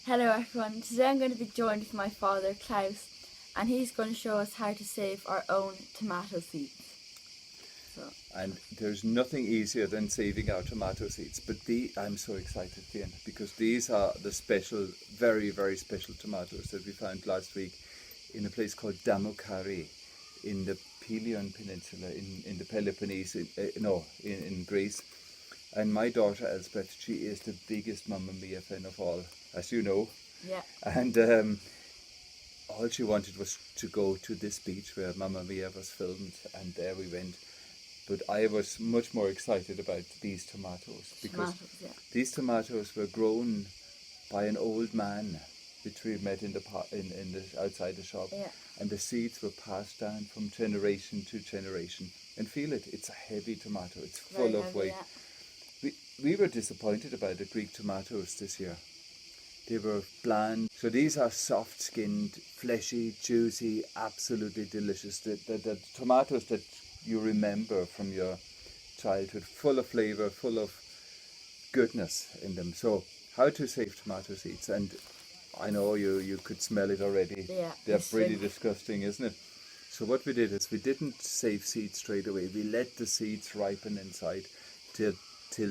Hello everyone, today I'm going to be joined with my father Klaus and he's going to show us how to save our own tomato seeds. And there's nothing easier than saving our tomato seeds, but I'm so excited again because these are the special, very, very special tomatoes that we found last week in a place called Damokari in the Pelion Peninsula in the Peloponnese, in Greece. And my daughter Elspeth, she is the biggest Mamma Mia fan of all, as you know. Yeah. And all she wanted was to go to this beach where Mamma Mia was filmed, and there we went. But I was much more excited about these tomatoes because these tomatoes were grown by an old man, which we met in the outside the shop, and the seeds were passed down from generation to generation. And feel it, it's a heavy tomato, it's full of weight. We were disappointed about the Greek tomatoes this year. They were bland. So these are soft-skinned, fleshy, juicy, absolutely delicious. The tomatoes that you remember from your childhood, full of flavour, full of goodness in them. So how to save tomato seeds? And I know you could smell it already. Yeah, they're pretty disgusting, isn't it? So what we did is we didn't save seeds straight away. We let the seeds ripen inside till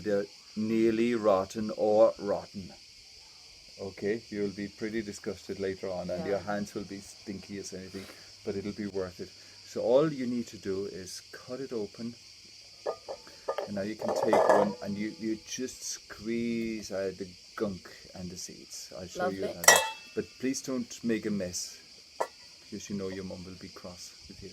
they're nearly rotten or rotten. Okay, you'll be pretty disgusted later on, and your hands will be stinky as anything, but it'll be worth it. So all you need to do is cut it open, and now you can take one and you just squeeze out the gunk and the seeds. I'll show you how to. But please don't make a mess, because you know your mum will be cross with you.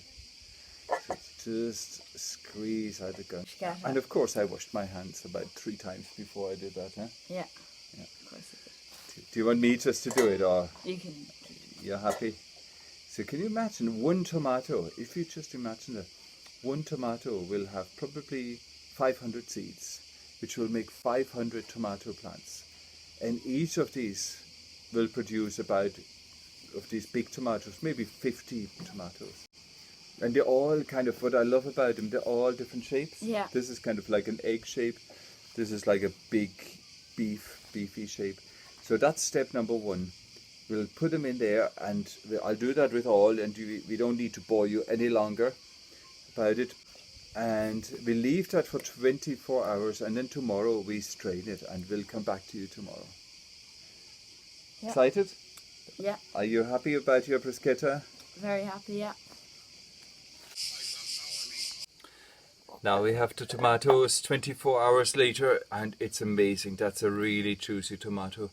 So just squeeze out the gunk. And of course I washed my hands about 3 times before I did that, huh? Yeah. Of course I did. Do you want me just to do it, or? You can. You're happy? So can you imagine one tomato, if you just imagine that, one tomato will have probably 500 seeds, which will make 500 tomato plants. And each of these will produce about, of these big tomatoes, maybe 50 tomatoes. And they're all kind of, what I love about them, they're all different shapes. Yeah. This is kind of like an egg shape. This is like a big beefy shape. So that's step number 1. We'll put them in there, and I'll do that with all, and we don't need to bore you any longer about it. And we'll leave that for 24 hours, and then tomorrow we strain it, and we'll come back to you tomorrow. Yeah. Excited? Yeah. Are you happy about your bruschetta? Very happy, yeah. Now we have the tomatoes 24 hours later, and it's amazing. That's a really juicy tomato.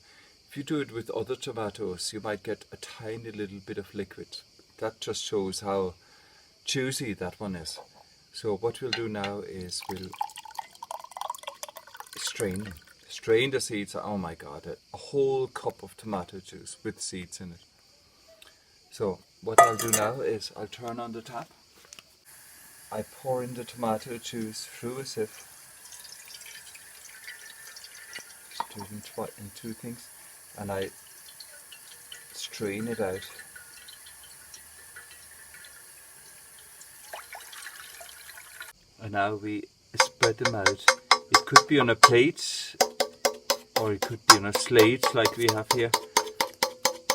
If you do it with other tomatoes, you might get a tiny little bit of liquid. That just shows how juicy that one is. So what we'll do now is we'll strain them. Strain the seeds. Oh my God, a whole cup of tomato juice with seeds in it. So what I'll do now is I'll turn on the tap. I pour in the tomato juice through a sieve. Just do it in 2 things. And I strain it out. And now we spread them out. It could be on a plate, or it could be on a slate like we have here.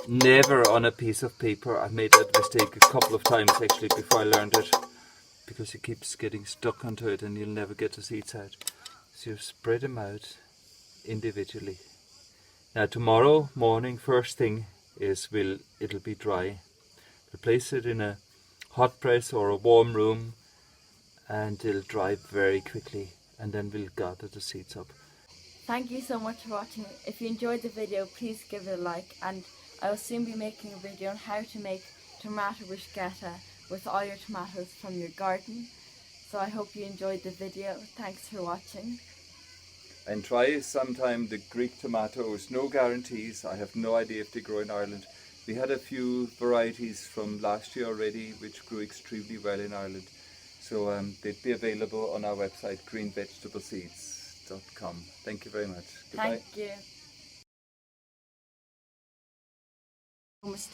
Never on a piece of paper. I made that mistake a couple of times actually before I learned it, because it keeps getting stuck onto it and you'll never get the seeds out. So you spread them out individually. Now tomorrow morning, first thing is it'll be dry. We'll place it in a hot press or a warm room, and it'll dry very quickly, and then we'll gather the seeds up. Thank you so much for watching. If you enjoyed the video, please give it a like, and I will soon be making a video on how to make tomato bruschetta with all your tomatoes from your garden. So I hope you enjoyed the video. Thanks for watching. And try sometime the Greek tomatoes. No guarantees. I have no idea if they grow in Ireland. We had a few varieties from last year already which grew extremely well in Ireland. So they'd be available on our website, greenvegetableseeds.com. Thank you very much. Goodbye. Thank you.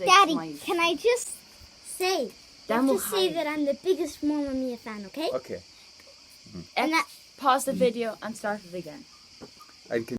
Daddy, can I just say, that I'm the biggest Mamma Mia fan, okay? Okay. Pause the video and start it again. And